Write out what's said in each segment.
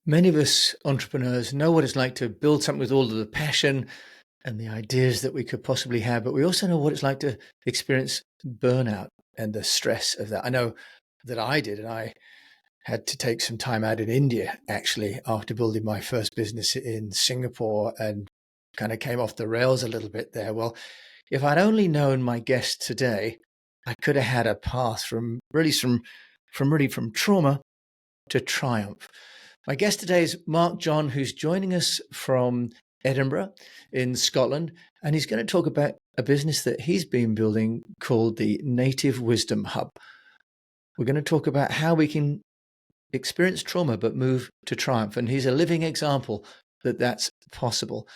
Many of us entrepreneurs know what it's like to build something with all of the passion and the ideas that we could possibly have, but we also know what it's like to experience burnout and the stress of that. I know that I did, and I had to take some time out in India actually after building my first business in Singapore and kind of came off the rails a little bit there. Well, if I'd only known my guest today, I could have had a path from trauma to triumph. My guest today is Mark John, who's joining us from Edinburgh in Scotland, and he's going to talk about a business that he's been building called the Native Wisdom Hub. We're going to talk about how we can experience trauma but move to triumph, and he's a living example that that's possible.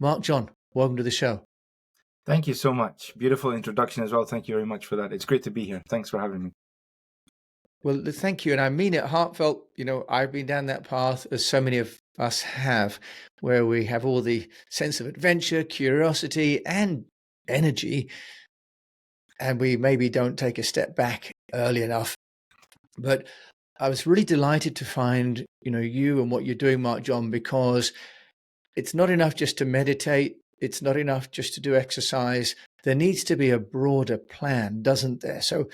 Mark John, welcome to the show. Thank you so much. Beautiful introduction as well. Thank you very much for that. It's great to be here. Thanks for having me. Well, thank you. And I mean it heartfelt. I've been down that path, as so many of us have, where we have all the sense of adventure, curiosity, and energy. And we maybe don't take a step back early enough. But I was really delighted to find, you and what you're doing, Mark John, because it's not enough just to meditate. It's not enough just to do exercise. There needs to be a broader plan, doesn't there? So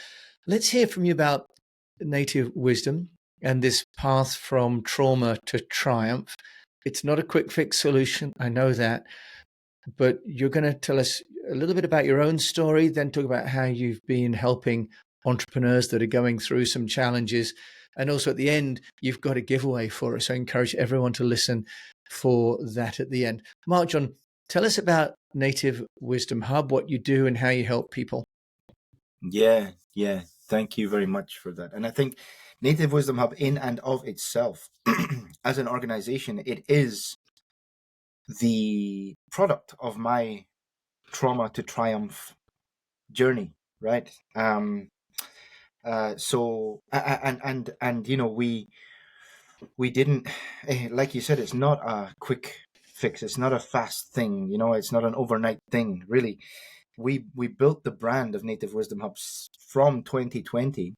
let's hear from you about Native Wisdom and this path from trauma to triumph. It's not a quick fix solution, I know that, but you're going to tell us a little bit about your own story, then talk about how you've been helping entrepreneurs that are going through some challenges, and also at the end you've got a giveaway for us. I encourage everyone to listen for that at the end. Mark John, tell us about Native Wisdom Hub, what you do and how you help people. Yeah. Thank you very much for that. And I think Native Wisdom Hub in and of itself, as an organization, it is the product of my trauma to triumph journey, right? We didn't, like you said, it's not a quick fix. It's not a fast thing. It's not an overnight thing, really. We built the brand of Native Wisdom Hubs from 2020,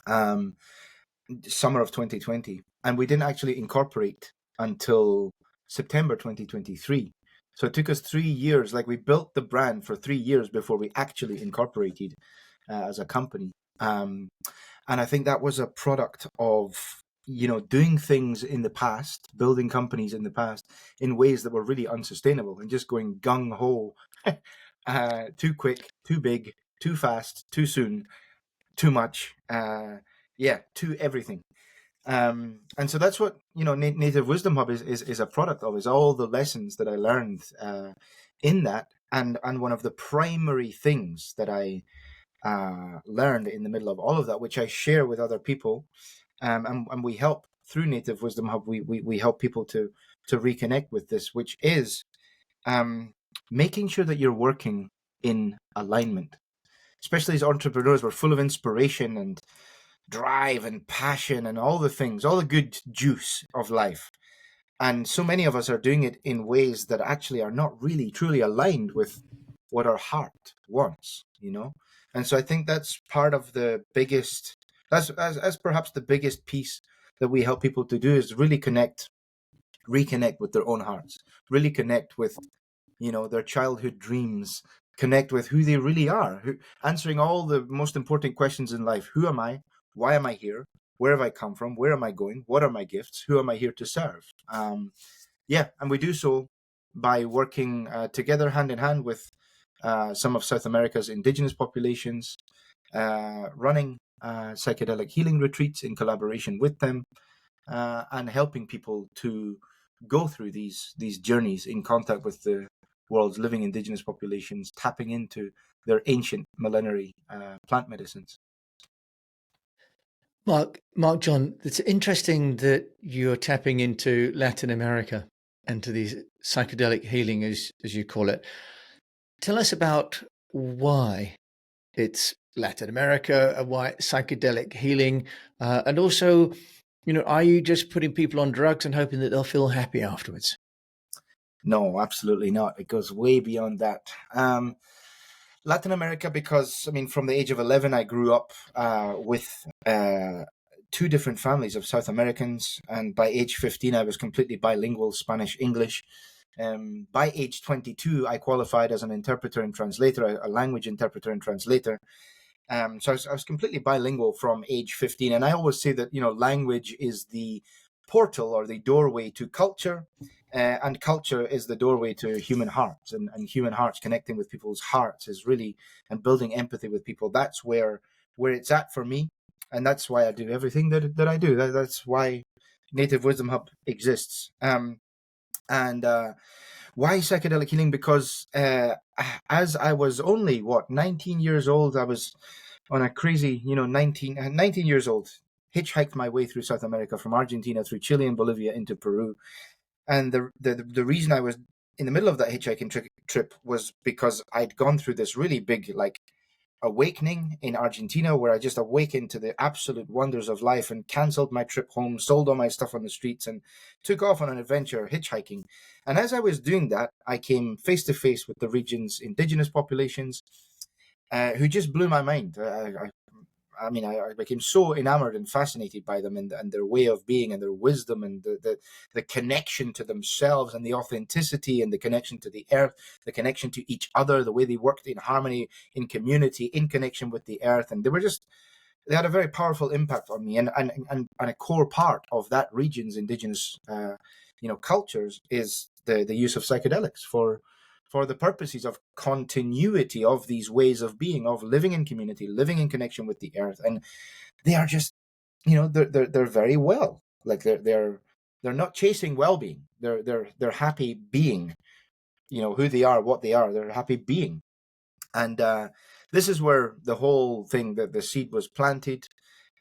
summer of 2020, and we didn't actually incorporate until September 2023. So it took us 3 years. Like, we built the brand for 3 years before we actually incorporated as a company. And I think that was a product of doing things in the past, building companies in the past in ways that were really unsustainable and just going gung ho. Too quick, too big, too fast, too soon, too much, too everything. And so that's what Native Wisdom Hub is a product of, is all the lessons that I learned in that, and one of the primary things that I learned in the middle of all of that, which I share with other people, and we help through Native Wisdom Hub. We help people to reconnect with this, which is making sure that you're working in alignment. Especially as entrepreneurs, we're full of inspiration and drive and passion and all the things, all the good juice of life. And so many of us are doing it in ways that actually are not really truly aligned with what our heart wants, And so I think that's part of the biggest, that's perhaps the biggest piece that we help people to do, is really reconnect with their own hearts, really connect with their childhood dreams, connect with who they really are, answering all the most important questions in life. Who am I? Why am I here? Where have I come from? Where am I going? What are my gifts? Who am I here to serve? And we do so by working together hand in hand with some of South America's indigenous populations, running psychedelic healing retreats in collaboration with them, and helping people to go through these journeys in contact with the world's living indigenous populations, tapping into their ancient millenary plant medicines. Mark John, it's interesting that you're tapping into Latin America and to these psychedelic healing, as you call it. Tell us about why it's Latin America, why psychedelic healing, and also, are you just putting people on drugs and hoping that they'll feel happy afterwards? No, absolutely not. It goes way beyond that. Latin America, because, from the age of 11, I grew up with two different families of South Americans, and by age 15 I was completely bilingual, Spanish, English. By age 22 I qualified as an interpreter and translator, a language interpreter and translator. So I was completely bilingual from age 15. And I always say that, language is the portal or the doorway to culture, and culture is the doorway to human hearts, and human hearts connecting with people's hearts is really, and building empathy with people. That's where it's at for me. And that's why I do everything that I do. That's why Native Wisdom Hub exists. And why psychedelic healing? Because as I was only 19 years old, I was on a crazy 19 years old, hitchhiked my way through South America, from Argentina through Chile and Bolivia into Peru. And the reason I was in the middle of that hitchhiking trip was because I'd gone through this really big awakening in Argentina, where I just awakened to the absolute wonders of life and cancelled my trip home, sold all my stuff on the streets, and took off on an adventure hitchhiking. And as I was doing that, I came face to face with the region's indigenous populations, who just blew my mind. I mean, I became so enamored and fascinated by them, and their way of being, and their wisdom, and the connection to themselves, and the authenticity, and the connection to the earth, the connection to each other, the way they worked in harmony, in community, in connection with the earth. And they had a very powerful impact on me. And a core part of that region's indigenous cultures is the use of psychedelics for the purposes of continuity of these ways of being, of living in community, living in connection with the earth. And they are just, they're very well. Like they're not chasing well-being. They're happy being, who they are, what they are. They're happy being. And this is where the whole thing, that the seed was planted.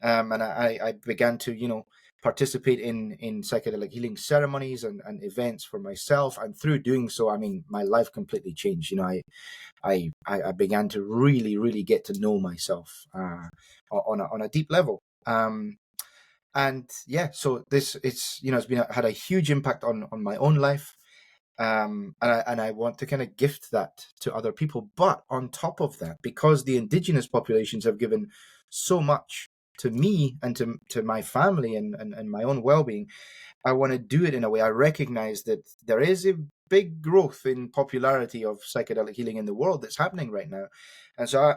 And I began to, participate in psychedelic healing ceremonies and events for myself. And through doing so, I mean, my life completely changed. I began to really, really get to know myself on a deep level. And yeah, so it's had a huge impact on my own life. And I want to kind of gift that to other people. But on top of that, because the indigenous populations have given so much to me and to my family and my own well-being, I want to do it in a way. I recognize that there is a big growth in popularity of psychedelic healing in the world that's happening right now. And so,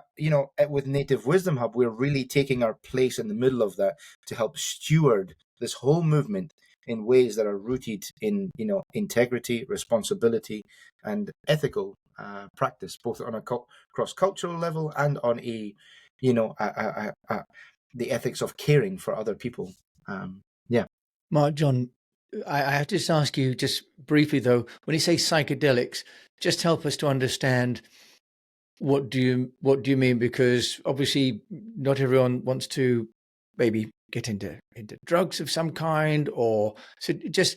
with Native Wisdom Hub, we're really taking our place in the middle of that to help steward this whole movement in ways that are rooted in, integrity, responsibility, and ethical practice, both on a cross-cultural level and on the ethics of caring for other people. Yeah. Mark, John, I have to just ask you just briefly, though, when you say psychedelics, just help us to understand what do you mean? Because obviously not everyone wants to maybe get into drugs of some kind, or so just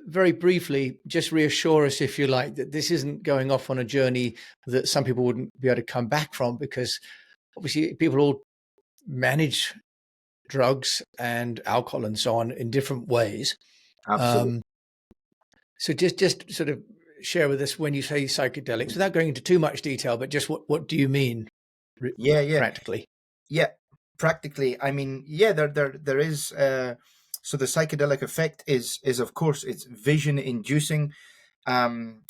very briefly, just reassure us, if you like, that this isn't going off on a journey that some people wouldn't be able to come back from, because obviously people all manage drugs and alcohol and so on in different ways. Absolutely. So just sort of share with us, when you say psychedelics, without going into too much detail, but just what do you mean practically? Yeah, practically. I mean, yeah, there is. So the psychedelic effect is of course, it's vision inducing, and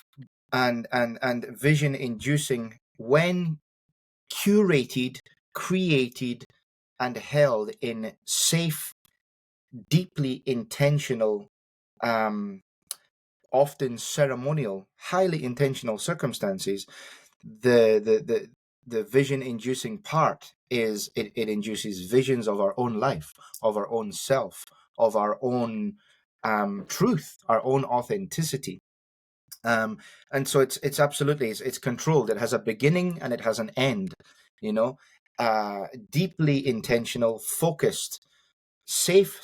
vision inducing when curated, created, and held in safe, deeply intentional, often ceremonial, highly intentional circumstances. The vision inducing part is it induces visions of our own life, of our own self, of our own truth, our own authenticity. And so it's absolutely, it's controlled. It has a beginning and it has an end. Deeply intentional, focused, safe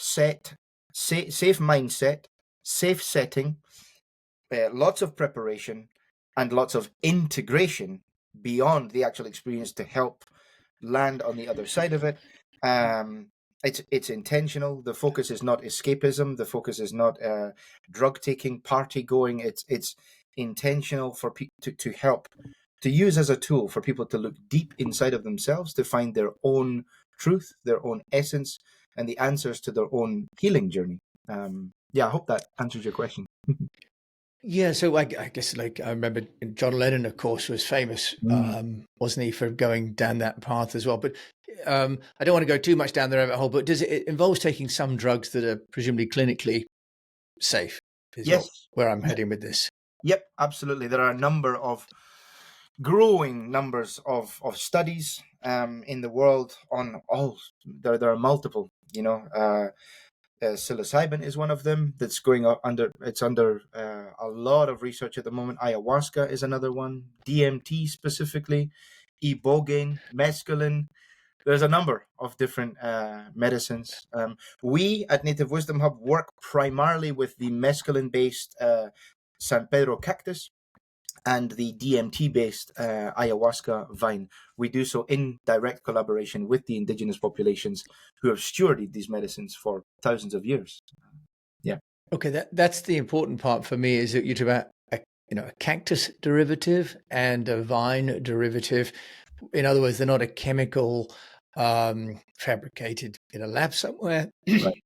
mindset, safe setting, lots of preparation, and lots of integration beyond the actual experience to help land on the other side of it. It's intentional. The focus is not escapism. The focus is not drug taking, party going. It's intentional for people to help, to use as a tool for people to look deep inside of themselves, to find their own truth, their own essence, and the answers to their own healing journey. Yeah, I hope that answers your question. Yeah, so I guess like I remember John Lennon, of course, was famous, wasn't he, for going down that path as well? But I don't want to go too much down the rabbit hole. But does it involves taking some drugs that are presumably clinically safe? Is what Yes. where I'm heading with this. Yep, absolutely. There are a number of growing numbers of studies in the world on all. There are multiple. Psilocybin is one of them that's going under. It's under a lot of research at the moment. Ayahuasca is another one. DMT specifically, ibogaine, mescaline. There's a number of different medicines. We at Native Wisdom Hub work primarily with the mescaline-based San Pedro cactus and the DMT-based ayahuasca vine. We do so in direct collaboration with the indigenous populations who have stewarded these medicines for thousands of years. Yeah. Okay, that's the important part for me. Is that you're talking about a cactus derivative and a vine derivative. In other words, they're not a chemical fabricated in a lab somewhere. Right.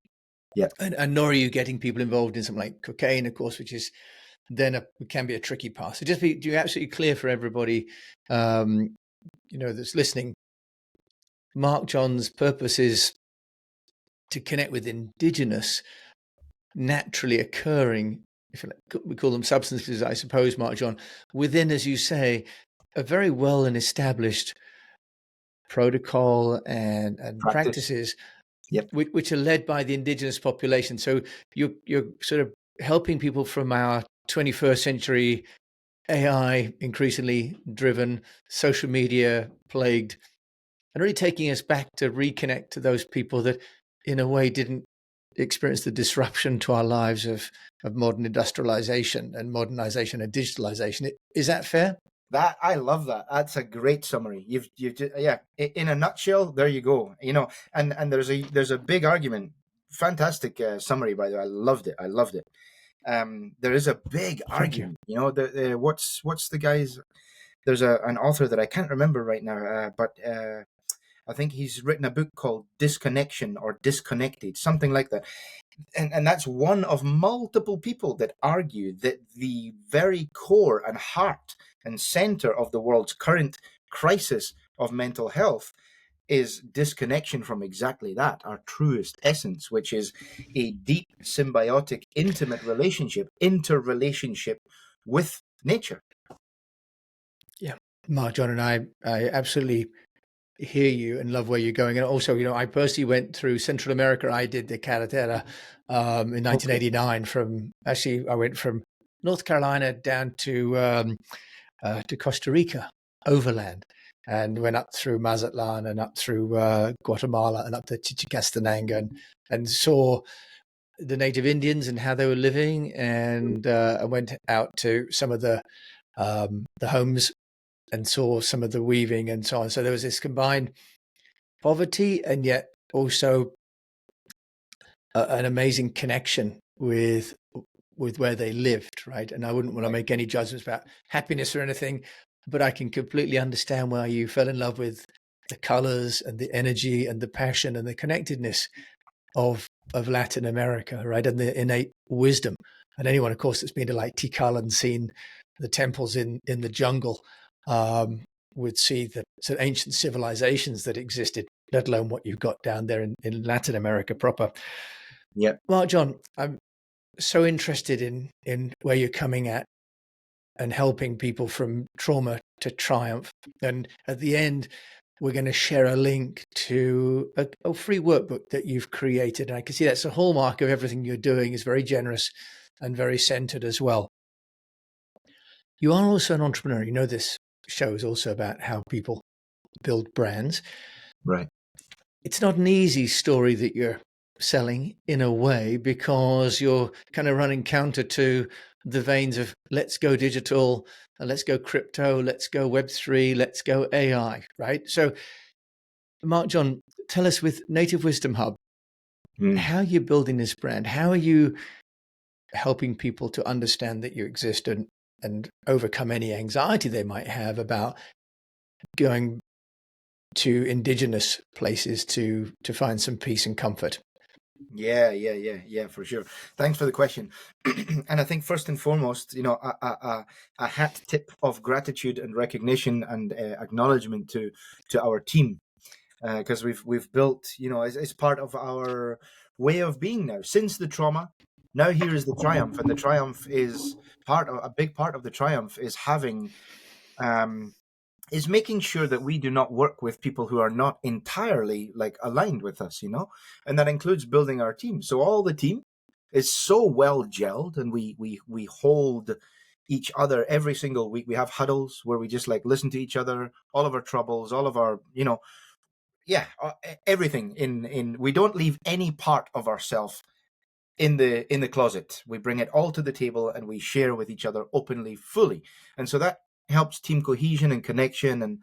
Yeah. And nor are you getting people involved in something like cocaine, of course, which is then can be a tricky path. So just be absolutely clear for everybody, that's listening. Mark John's purpose is to connect with indigenous, naturally occurring, if we call them substances, I suppose, Mark John, within, as you say, a very well and established protocol and practices, yep, which are led by the indigenous population. So you're sort of helping people from our 21st century AI increasingly driven, social media plagued, and really taking us back to reconnect to those people that in a way didn't experience the disruption to our lives of modern industrialization and modernization and digitalization. Is that fair? That I love that. That's a great summary. You've just, yeah. In a nutshell, there you go. And there's a big argument. Fantastic summary, by the way. I loved it. There is a big argument. What's the guy's? There's an author that I can't remember right now, but I think he's written a book called Disconnection or Disconnected, something like that. And that's one of multiple people that argue that the very core and heart and center of the world's current crisis of mental health is disconnection from exactly that, our truest essence, which is a deep, symbiotic, intimate interrelationship with nature. Yeah, Mark, John, and I absolutely hear you and love where you're going. And also, I personally went through Central America. I did the carretera in 1989. I went from North Carolina down to Costa Rica overland, and went up through Mazatlan and up through Guatemala and up to Chichicastenango and saw the native Indians and how they were living. And I went out to some of the homes and saw some of the weaving and so on. So there was this combined poverty and yet also an amazing connection with where they lived, right? And I wouldn't want to make any judgments about happiness or anything, but I can completely understand why you fell in love with the colors and the energy and the passion and the connectedness of Latin America, right? And the innate wisdom. And anyone, of course, that's been to like Tikal and seen the temples in the jungle would see the ancient civilizations that existed, let alone what you've got down there in Latin America proper. Yeah. Mark John, I'm so interested in where you're coming at and helping people from trauma to triumph. And at the end, we're going to share a link to a free workbook that you've created. And I can see that's a hallmark of everything you're doing, is very generous and very centered as well. You are also an entrepreneur. This show is also about how people build brands. Right. It's not an easy story that you're selling in a way, because you're kind of running counter to the veins of let's go digital, let's go crypto, let's go Web3, let's go AI, right? So, Mark John, tell us, with Native Wisdom Hub, how are you building this brand? How are you helping people to understand that you exist and overcome any anxiety they might have about going to indigenous places to find some peace and comfort? Yeah, for sure. Thanks for the question. And I think first and foremost, a hat tip of gratitude and recognition and acknowledgement to our team, because we've built, it's part of our way of being now since the trauma. Now here is the triumph, and the triumph is a big part of the triumph is having um, is making sure that we do not work with people who are not entirely like aligned with us, and that includes building our team. So all the team is so well gelled, and we hold each other every single week. We have huddles where we just like listen to each other, all of our troubles, all of our, everything in we don't leave any part of ourselves in the closet. We bring it all to the table and we share with each other openly, fully. And so that helps team cohesion and connection,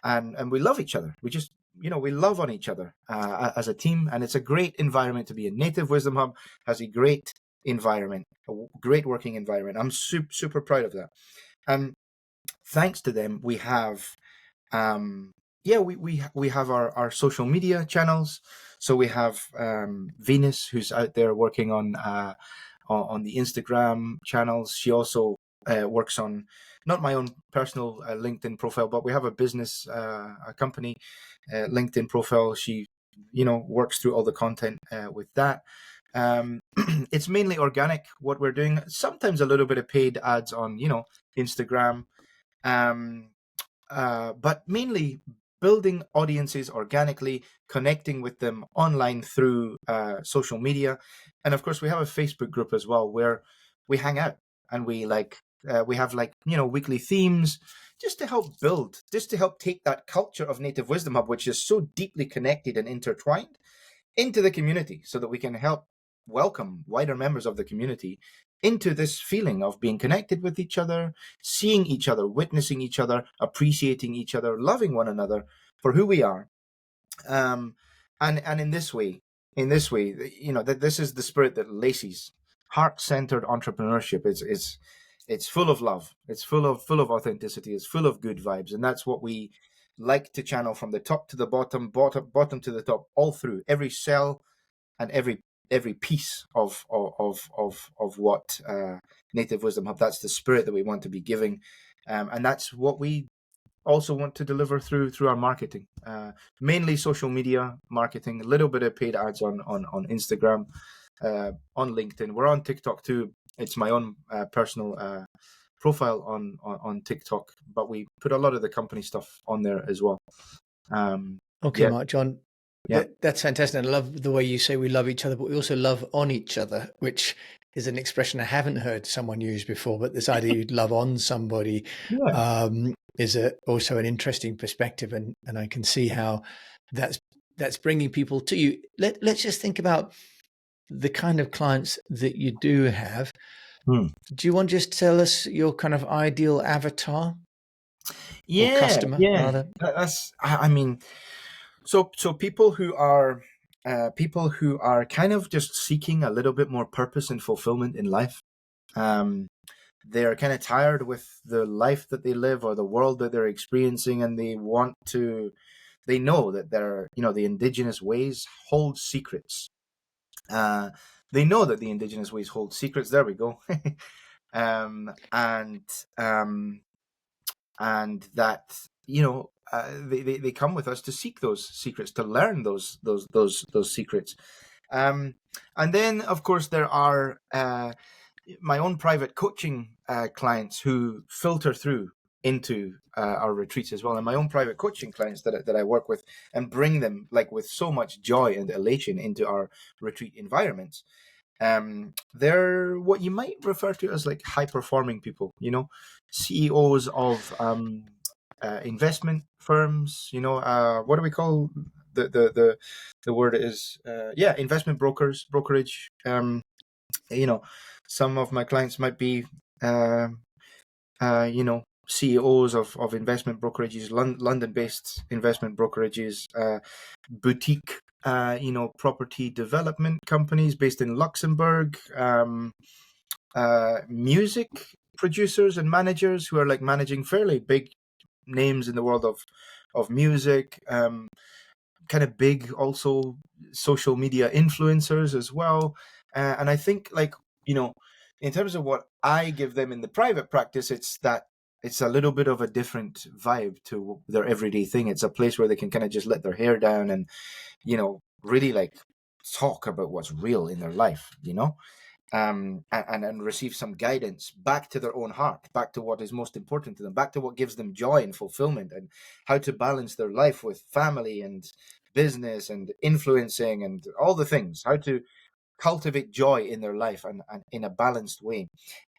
and we love each other. We just, we love on each other as a team, and it's a great environment to be in. Native Wisdom Hub has a great environment, a great working environment. I'm super proud of that. And thanks to them, we have we have our social media channels. So we have Venus, who's out there working on the Instagram channels. She also works on not my own personal LinkedIn profile, but we have a business, a company LinkedIn profile. She, works through all the content with that. It's mainly organic what we're doing. Sometimes a little bit of paid ads on, Instagram. But mainly building audiences organically, connecting with them online through social media. And of course, we have a Facebook group as well where we hang out, and we have weekly themes just to help build, just to help take that culture of Native Wisdom Hub, which is so deeply connected and intertwined, into the community so that we can help welcome wider members of the community into this feeling of being connected with each other, seeing each other, witnessing each other, appreciating each other, loving one another for who we are. And in this way, that this is the spirit that Lacey's heart-centered entrepreneurship is. It's full of love. It's full of authenticity. It's full of good vibes, and that's what we like to channel from the top to the bottom to the top, all through every cell and every piece of what Native Wisdom Hub. That's the spirit that we want to be giving, and that's what we also want to deliver through our marketing, mainly social media marketing, a little bit of paid ads on Instagram, on LinkedIn. We're on TikTok too. It's my own personal profile on TikTok, but we put a lot of the company stuff on there as well. Okay, Mark John, Yeah. that's fantastic. And I love the way you say we love each other, but we also love on each other, which is an expression I haven't heard someone use before. But this idea you'd love on somebody is also an interesting perspective, and I can see how that's bringing people to you. Let's just think about the kind of clients that you do have. Do you want to just tell us your kind of ideal avatar or customer, rather? That's, I mean, so people who are kind of just seeking a little bit more purpose and fulfillment in life. They're kind of tired with the life that they live or the world that they're experiencing, and they know that the indigenous ways hold secrets. They know that the indigenous ways hold secrets. There we go. And that they come with us to seek those secrets, to learn those secrets. And then of course there are my own private coaching clients who filter through into our retreats as well, and my own private coaching clients that I work with and bring them like with so much joy and elation into our retreat environments. They're what you might refer to as like high performing people, CEOs of investment firms. What do we call the word is investment brokerage. Some of my clients might be CEOs of investment brokerages, London-based investment brokerages, boutique, property development companies based in Luxembourg, music producers and managers who are like managing fairly big names in the world of of music, kind of big also social media influencers as well. And I think, like, in terms of what I give them in the private practice, it's a little bit of a different vibe to their everyday thing. It's a place where they can kind of just let their hair down and, really like talk about what's real in their life, and receive some guidance back to their own heart, back to what is most important to them, back to what gives them joy and fulfillment, and how to balance their life with family and business and influencing and all the things, how to cultivate joy in their life and in a balanced way.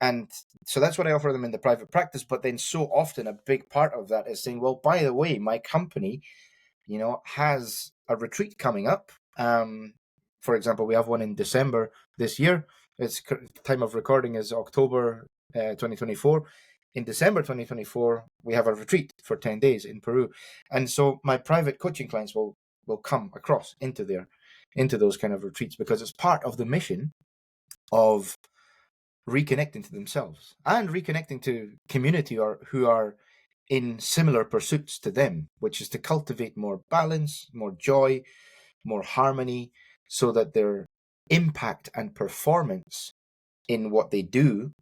And so that's what I offer them in the private practice. But then so often a big part of that is saying, well, by the way, my company, has a retreat coming up. For example, we have one in December this year. Its time of recording is October 2024. In December 2024, we have a retreat for 10 days in Peru. And so my private coaching clients will come across into those kind of retreats, because it's part of the mission of reconnecting to themselves and reconnecting to community or who are in similar pursuits to them, which is to cultivate more balance, more joy, more harmony, so that their impact and performance in what they do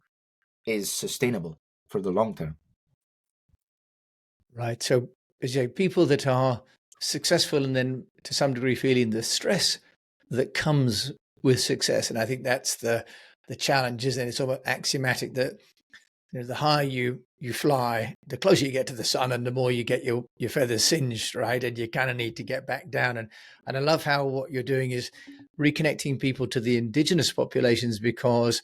is sustainable for the long term. Right. So, people that are successful and then to some degree feeling the stress that comes with success. And I think that's the challenge, isn't it? It's almost axiomatic that the higher you fly, the closer you get to the sun and the more you get your feathers singed, right? And you kind of need to get back down. And I love how what you're doing is reconnecting people to the indigenous populations, because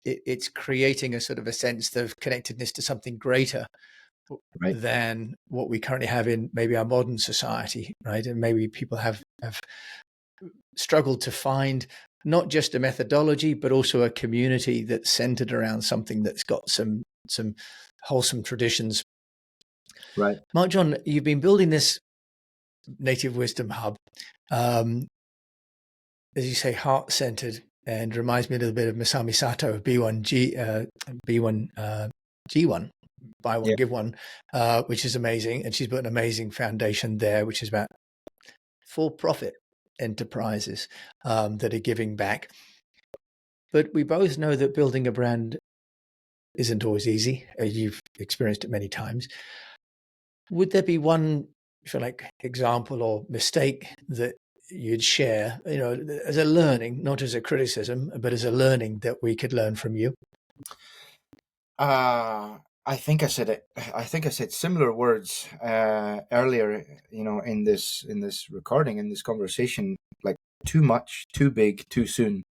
it's creating a sort of a sense of connectedness to something greater, Right. than what we currently have in maybe our modern society, right? And maybe people have struggled to find not just a methodology, but also a community that's centered around something that's got some wholesome traditions. Right. Mark John, you've been building this Native Wisdom Hub, as you say, heart-centered, and reminds me a little bit of Masami Sato of B1G1, buy one, Yeah. give one, which is amazing. And she's built an amazing foundation there, which is about for-profit enterprises that are giving back. But we both know that building a brand isn't always easy. You've experienced it many times. Would there be one, if you like, example or mistake that you'd share, as a learning, not as a criticism, but as a learning that we could learn from you? I think I said it. I think I said similar words earlier. In this recording, in this conversation, like too much, too big, too soon.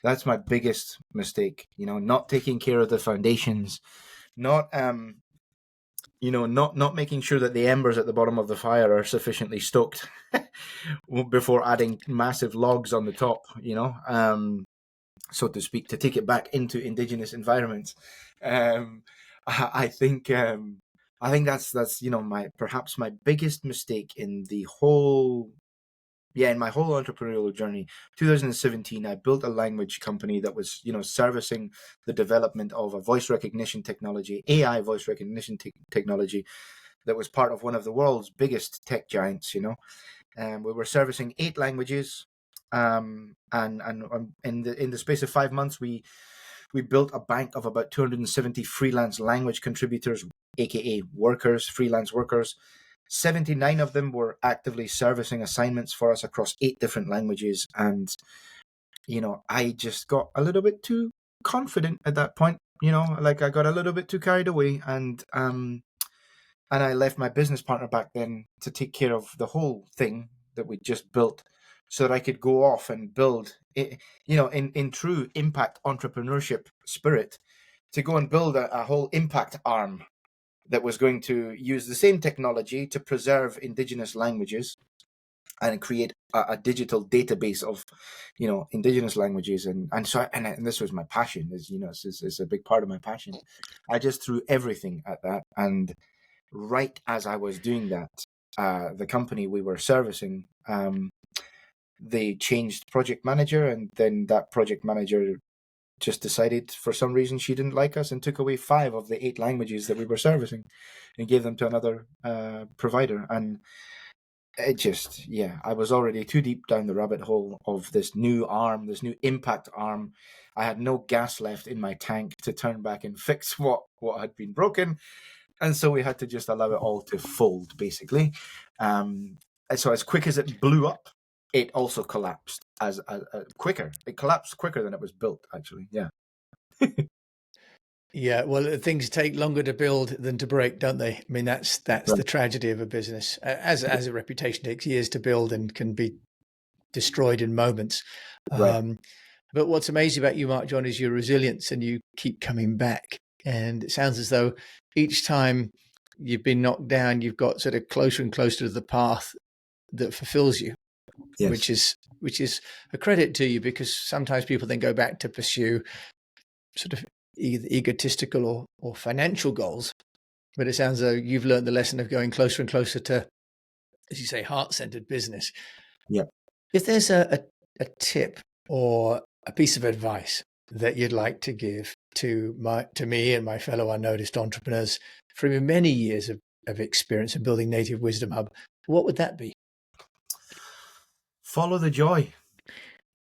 That's my biggest mistake. Not taking care of the foundations, not not making sure that the embers at the bottom of the fire are sufficiently stoked before adding massive logs on the top. So to speak, to take it back into indigenous environments. I think that's perhaps my biggest mistake in the whole in my whole entrepreneurial journey. 2017, I built a language company that was servicing the development of a voice recognition technology, AI voice recognition technology, that was part of one of the world's biggest tech giants. We were servicing 8 languages. And in the space of 5 months, we built a bank of about 270 freelance language contributors, aka workers, freelance workers. 79 of them were actively servicing assignments for us across 8 different languages. And I just got a little bit too confident at that point. I got a little bit too carried away, and I left my business partner back then to take care of the whole thing that we just built, so that I could go off and build it, in true impact entrepreneurship spirit, to go and build a whole impact arm that was going to use the same technology to preserve indigenous languages and create a digital database of, indigenous languages. And this was my passion, it's a big part of my passion. I just threw everything at that. And right as I was doing that, the company we were servicing, they changed project manager, and then that project manager just decided for some reason she didn't like us and took away 5 of the 8 languages that we were servicing and gave them to another provider. And it just, yeah, I was already too deep down the rabbit hole of this new arm, this new impact arm. I had no gas left in my tank to turn back and fix what had been broken. And so we had to just allow it all to fold, basically. And so as quick as it blew up, it also collapsed as quicker. It collapsed quicker than it was built, actually. Yeah. Yeah, well, things take longer to build than to break, don't they? I mean, that's Right. the tragedy of a business. As a reputation takes years to build and can be destroyed in moments. Right. But what's amazing about you, Mark John, is your resilience, and you keep coming back. And it sounds as though each time you've been knocked down, you've got sort of closer and closer to the path that fulfills you, Yes. which is a credit to you, because sometimes people then go back to pursue sort of either egotistical or financial goals. But it sounds as though you've learned the lesson of going closer and closer to, as you say, heart-centered business. Yeah. If there's a tip or a piece of advice that you'd like to give to me and my fellow unnoticed entrepreneurs from many years of experience in building Native Wisdom Hub, what would that be? Follow the joy.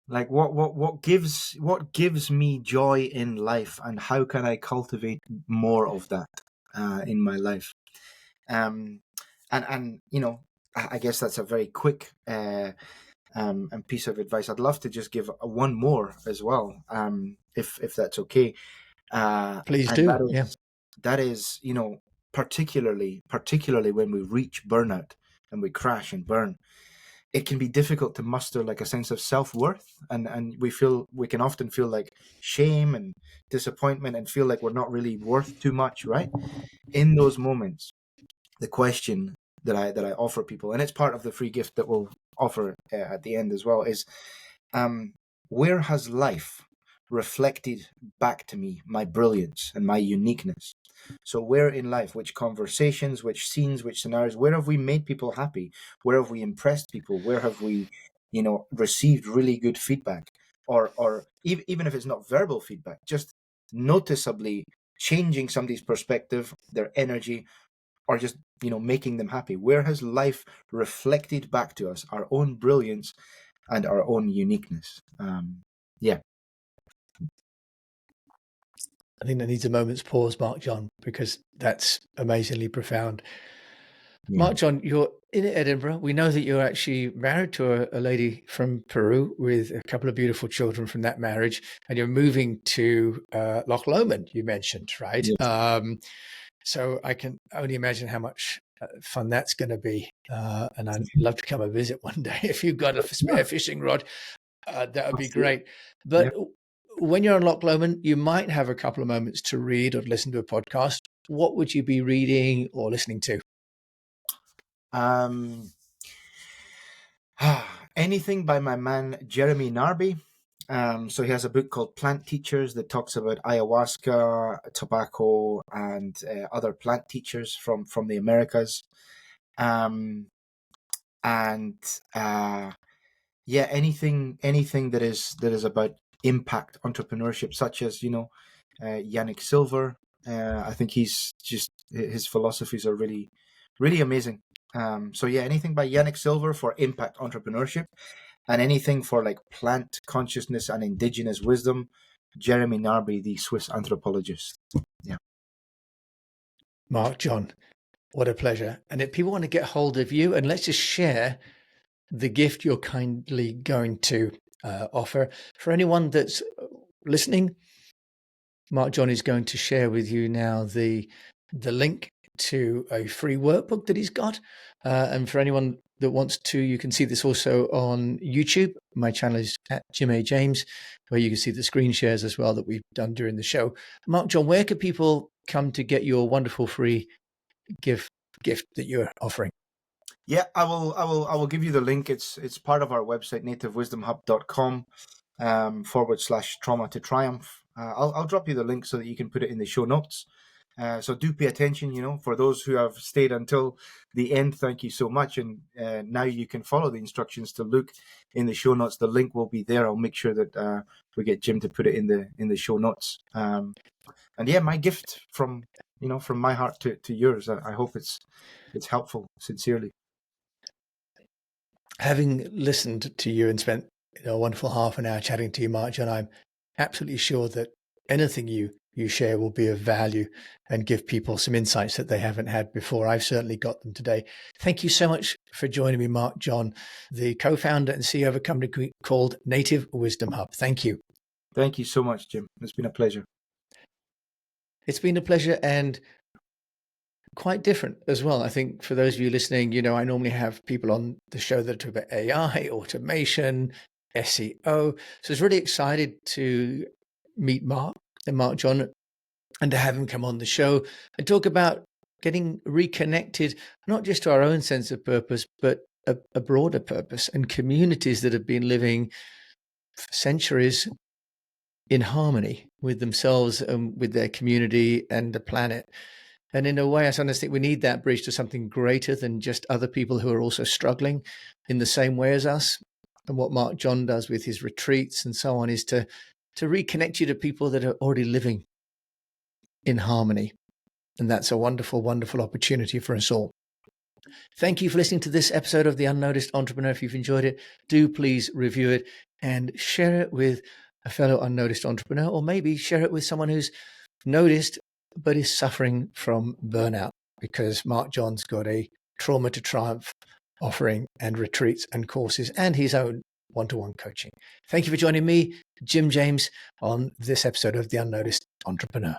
Like what gives me joy in life, and how can I cultivate more of that in my life? And I guess that's a very quick and piece of advice. I'd love to just give one more as well, if that's okay. Please And do. Yeah. that is, particularly when we reach burnout and we crash and burn, it can be difficult to muster like a sense of self-worth, and we can often feel like shame and disappointment and feel like we're not really worth too much, right? In those moments, the question that I offer people, and it's part of the free gift that we'll offer at the end as well, is where has life reflected back to me my brilliance and my uniqueness? So where in life, which conversations, which scenes, which scenarios, where have we made people happy? Where have we impressed people? Where have we, received really good feedback? Or even if it's not verbal feedback, just noticeably changing somebody's perspective, their energy, or just, making them happy. Where has life reflected back to us our own brilliance and our own uniqueness? Yeah. I think that needs a moment's pause, Mark John, because that's amazingly profound. Yeah. Mark John, you're in Edinburgh. We know that you're actually married to a lady from Peru with a couple of beautiful children from that marriage, and you're moving to Loch Lomond, you mentioned, right? Yes. So I can only imagine how much fun that's going to be. And I'd love to come and visit one day. If you've got a spare fishing rod, that would be great. Yeah. But when you're on Loch Lomond, you might have a couple of moments to read or listen to a podcast. What would you be reading or listening to? Anything by my man Jeremy Narby. So he has a book called Plant Teachers that talks about ayahuasca, tobacco, and other plant teachers from the Americas. And yeah, anything that is about impact entrepreneurship, such as Yannick Silver. I think he's just, his philosophies are really, really amazing. So yeah, anything by Yannick Silver for impact entrepreneurship, and anything for like plant consciousness and indigenous wisdom, Jeremy Narby, the Swiss anthropologist. Yeah. Mark John, what a pleasure. And if people want to get hold of you, and let's just share the gift you're kindly going to offer for anyone that's listening. Mark John is going to share with you now the link to a free workbook that he's got. And for anyone that wants to, you can see this also on YouTube. My channel is at Jim A. James, where you can see the screen shares as well that we've done during the show. Mark John, where can people come to get your wonderful free gift that you're offering? Yeah, I will give you the link. It's part of our website, nativewisdomhub.com /trauma to triumph. I'll drop you the link so that you can put it in the show notes. So do pay attention, for those who have stayed until the end, thank you so much. And now you can follow the instructions to look in the show notes. The link will be there. I'll make sure that we get Jim to put it in the show notes. And yeah, my gift from my heart to yours. I hope it's helpful, sincerely. Having listened to you and spent a wonderful half an hour chatting to you, Mark John, I'm absolutely sure that anything you share will be of value and give people some insights that they haven't had before. I've certainly got them today. Thank you so much for joining me, Mark John, the co-founder and CEO of a company called Native Wisdom Hub. Thank you. Thank you so much, Jim. It's been a pleasure. It's been a pleasure, and quite different as well. I think for those of you listening, I normally have people on the show that talk about AI, automation, SEO. So I was really excited to meet Mark John and to have him come on the show and talk about getting reconnected, not just to our own sense of purpose, but a broader purpose, and communities that have been living for centuries in harmony with themselves and with their community and the planet. And in a way, I sometimes think we need that bridge to something greater than just other people who are also struggling in the same way as us. And what Mark John does with his retreats and so on is to reconnect you to people that are already living in harmony. And that's a wonderful, wonderful opportunity for us all. Thank you for listening to this episode of The Unnoticed Entrepreneur. If you've enjoyed it, do please review it and share it with a fellow unnoticed entrepreneur, or maybe share it with someone who's noticed but is suffering from burnout, because Mark John's got a Trauma to Triumph offering and retreats and courses and his own one-to-one coaching. Thank you for joining me, Jim James, on this episode of The Unnoticed Entrepreneur.